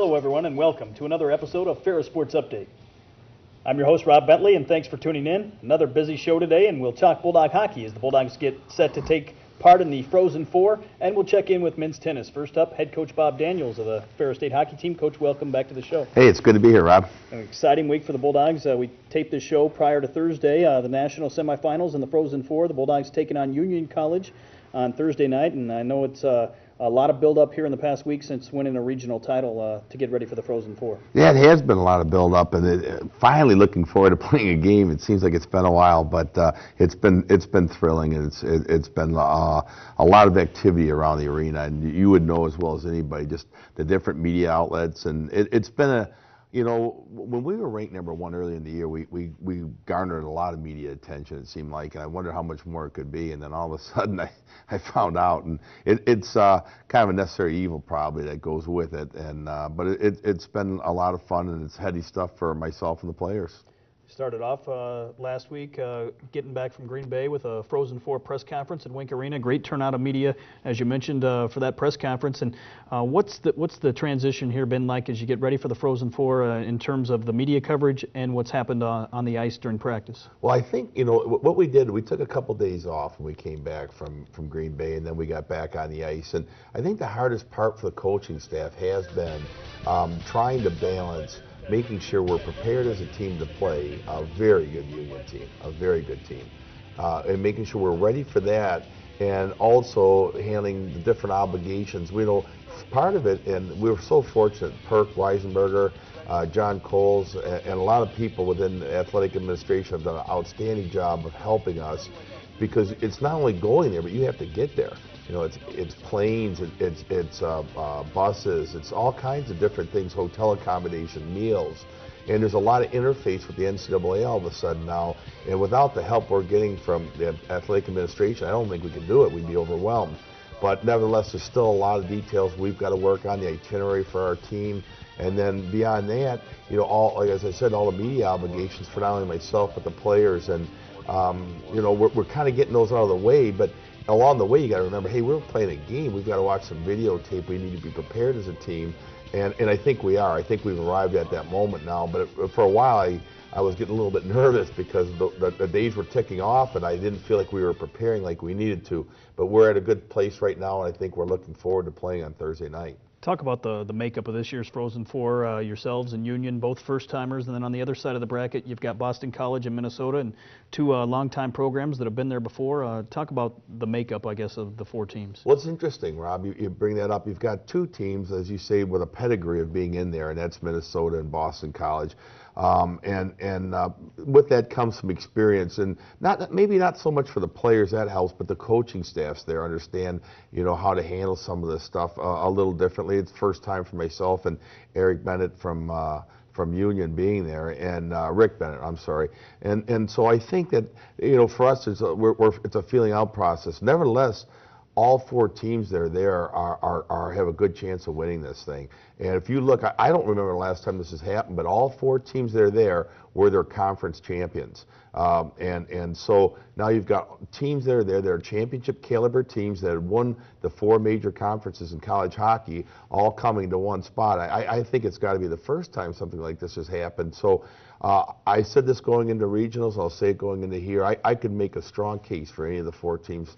Hello, everyone, and welcome to another episode of Ferris Sports Update. I'm your host, Rob Bentley, and thanks for tuning in. Another busy show today, and we'll talk Bulldog hockey as the Bulldogs get set to take part in the Frozen Four, and we'll check in with men's tennis. First up, head coach Bob Daniels of the Ferris State Hockey team. Coach, welcome back to the show. Hey, it's good to be here, Rob. An exciting week for the Bulldogs. We taped this show prior to Thursday, the national semifinals in the Frozen Four. The Bulldogs taking on Union College on Thursday night, and I know it's a lot of build-up here in the past week since winning a regional title to get ready for the Frozen Four. Yeah, it has been a lot of build-up, and finally looking forward to playing a game. It seems like it's been a while, but it's been thrilling, and it's been a lot of activity around the arena. And you would know as well as anybody just the different media outlets, and it's been a. You know, when we were ranked #1 early in the year, we garnered a lot of media attention, it seemed like, and I wondered how much more it could be. And then all of a sudden, I found out, and it's kind of a necessary evil probably that goes with it. And but it's been a lot of fun, and it's heady stuff for myself and the players. Started off last week getting back from Green Bay with a Frozen Four press conference at Wink Arena. Great turnout of media, as you mentioned, for that press conference. And what's the transition here been like as you get ready for the Frozen Four in terms of the media coverage and what's happened on the ice during practice? Well, I think, you know, what we did, we took a couple days off when we came back from Green Bay, and then we got back on the ice. And I think the hardest part for the coaching staff has been trying to balance making sure we're prepared as a team to play a very good Union team, a very good team, and making sure we're ready for that, and also handling the different obligations. We know part of it, and we were so fortunate, Perk Weisenberger, John Coles, and a lot of people within the athletic administration have done an outstanding job of helping us, because it's not only going there, but you have to get there. You know, it's planes, it's buses, it's all kinds of different things, hotel accommodation, meals, and there's a lot of interface with the NCAA all of a sudden now. And without the help we're getting from the athletic administration, I don't think we could do it. We'd be overwhelmed. But nevertheless, there's still a lot of details we've got to work on, the itinerary for our team, and then beyond that, you know, all, like as I said, all the media obligations for not only myself but the players, and you know, we're kind of getting those out of the way, but along the way, you got to remember, hey, we're playing a game. We've got to watch some videotape. We need to be prepared as a team, and I think we are. I think we've arrived at that moment now. But for a while, I was getting a little bit nervous because the days were ticking off, and I didn't feel like we were preparing like we needed to. But we're at a good place right now, and I think we're looking forward to playing on Thursday night. Talk about the makeup of this year's Frozen Four, yourselves and Union, both first-timers, and then on the other side of the bracket, you've got Boston College and Minnesota, and two long-time programs that have been there before. Talk about the makeup, I guess, of the four teams. Well, it's interesting, Rob. You bring that up. You've got two teams, as you say, with a pedigree of being in there, and that's Minnesota and Boston College. With that comes some experience, and maybe not so much for the players, that helps, but the coaching staffs there understand, you know, how to handle some of this stuff a little differently. It's the first time for myself and Eric Bennett from Union being there, and Rick Bennett, I'm sorry, and so I think that, you know, for us it's a feeling out process. Nevertheless, all four teams that are there have a good chance of winning this thing. And if you look, I don't remember the last time this has happened, but all four teams that are there were their conference champions. And so now you've got teams that are there that are championship caliber teams that have won the four major conferences in college hockey, all coming to one spot. I think it's got to be the first time something like this has happened. So I said this going into regionals, I'll say it going into here. I could make a strong case for any of the four teams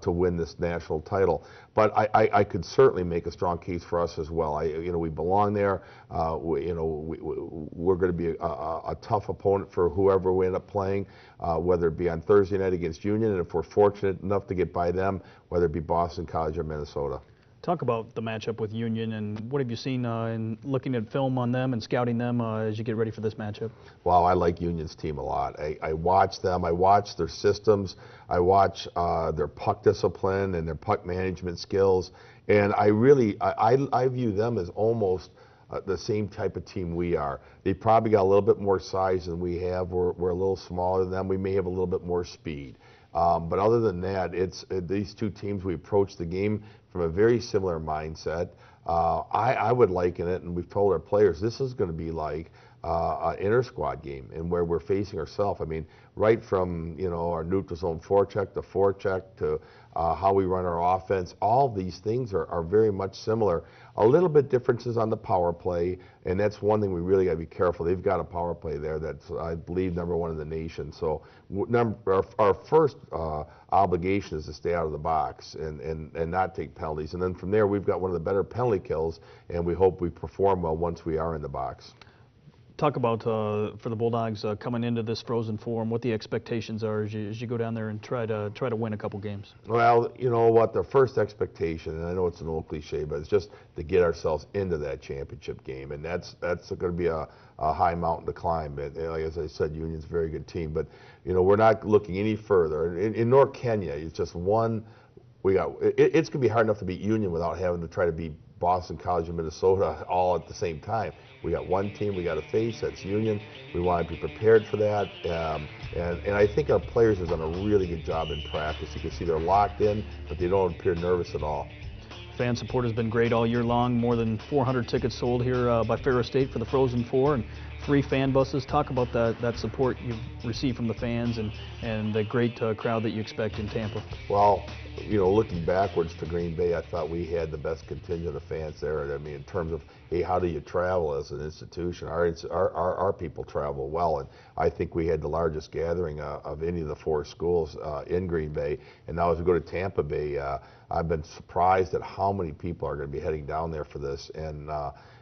to win this national title. But I could certainly make a strong case for us as well. You know, we belong there. We're going to be a tough opponent for whoever we end up playing, whether it be on Thursday night against Union, and if we're fortunate enough to get by them, whether it be Boston College or Minnesota. Talk about the matchup with Union, and what have you seen in looking at film on them and scouting them as you get ready for this matchup? Well, I like Union's team a lot. I watch them. I watch their systems. I watch their puck discipline and their puck management skills. And I view them as almost the same type of team we are. They probably got a little bit more size than we have. We're a little smaller than them. We may have a little bit more speed. But other than that, it's these two teams, we approach the game from a very similar mindset. I would liken it, and we've told our players, this is going to be like inter-squad game, and where we're facing ourselves. I mean, right from our neutral zone forecheck to forecheck to how we run our offense, all these things are very much similar. A little bit differences on the power play, and that's one thing we really got to be careful. They've got a power play there that's, I believe, #1 in the nation. So our first obligation is to stay out of the box and not take penalties. And then from there, we've got one of the better penalty kills, and we hope we perform well once we are in the box. Talk about, for the Bulldogs coming into this Frozen Four, what the expectations are as you go down there and try to win a couple games. Well, you know what, the first expectation, and I know it's an old cliche, but it's just to get ourselves into that championship game, and that's going to be a high mountain to climb. But like as I said, Union's a very good team, but we're not looking any further. In North Kenya, it's just one. It's going to be hard enough to beat Union without having to try to beat Boston College and Minnesota all at the same time. We got one team we got to face, that's Union. We want to be prepared for that, and I think our players have done a really good job in practice. You can see they're locked in, but they don't appear nervous at all. Fan support has been great all year long. More than 400 tickets sold here by Ferris State for the Frozen Four, and 3 fan buses. Talk about that support you've received from the fans and the great crowd that you expect in Tampa. Well, looking backwards to Green Bay, I thought we had the best contingent of fans there. I mean, in terms of, hey, how do you travel as an institution? Our people travel well, and I think we had the largest gathering of any of the 4 schools in Green Bay. And now as we go to Tampa Bay, I've been surprised at how many people are going to be heading down there for this. And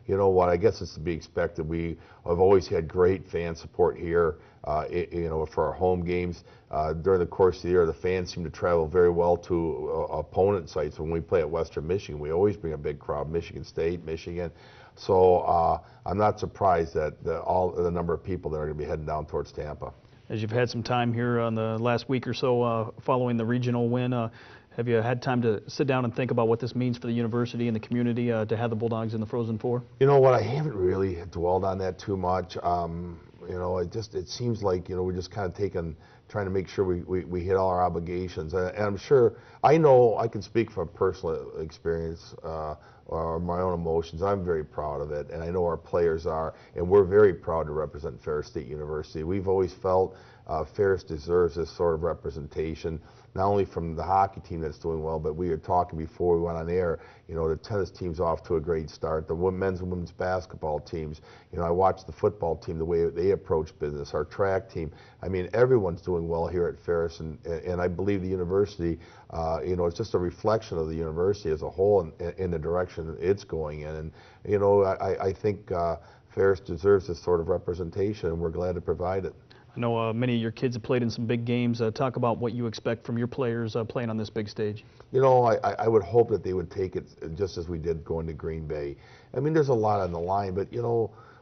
you know what? I guess it's to be expected. We have always had great fan support here, for our home games. During the course of the year, the fans seem to travel very well to opponent sites. When we play at Western Michigan, we always bring a big crowd. Michigan State, Michigan. So I'm not surprised that the number of people that are going to be heading down towards Tampa. As you've had some time here on the last week or so following the regional win, have you had time to sit down and think about what this means for the university and the community to have the Bulldogs in the Frozen Four? You know what? I haven't really dwelled on that too much. It seems like we're just kind of trying to make sure we hit all our obligations. And I'm sure, I know I can speak from personal experience or my own emotions. I'm very proud of it, and I know our players are, and we're very proud to represent Ferris State University. We've always felt Ferris deserves this sort of representation, not only from the hockey team that's doing well, but we were talking before we went on air, the tennis team's off to a great start, the men's and women's basketball teams. I watched the football team, the way they approach business, our track team. I mean, everyone's doing well here at Ferris, and I believe the university, it's just a reflection of the university as a whole in the direction it's going in. And, I think Ferris deserves this sort of representation, and we're glad to provide it. I know many of your kids have played in some big games. Talk about what you expect from your players playing on this big stage. I would hope that they would take it just as we did going to Green Bay. I mean, there's a lot on the line, but,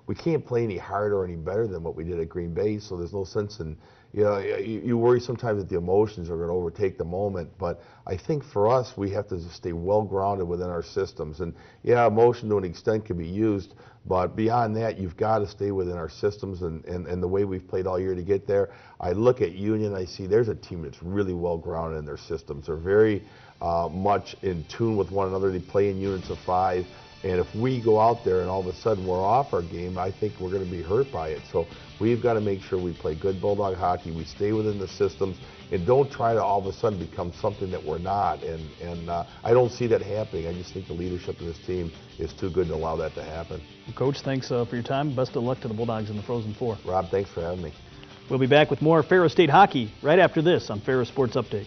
we can't play any harder or any better than what we did at Green Bay, so there's no sense in, you worry sometimes that the emotions are going to overtake the moment, but I think for us, we have to stay well-grounded within our systems. And, yeah, emotion to an extent can be used, but beyond that, you've got to stay within our systems and the way we've played all year to get there. I look at Union, I see there's a team that's really well-grounded in their systems. They're very much in tune with one another. They play in units of 5. And if we go out there and all of a sudden we're off our game, I think we're going to be hurt by it. So we've got to make sure we play good Bulldog hockey, we stay within the systems, and don't try to all of a sudden become something that we're not. And I don't see that happening. I just think the leadership of this team is too good to allow that to happen. Coach, thanks for your time. Best of luck to the Bulldogs in the Frozen Four. Rob, thanks for having me. We'll be back with more Ferris State hockey right after this on Ferris Sports Update.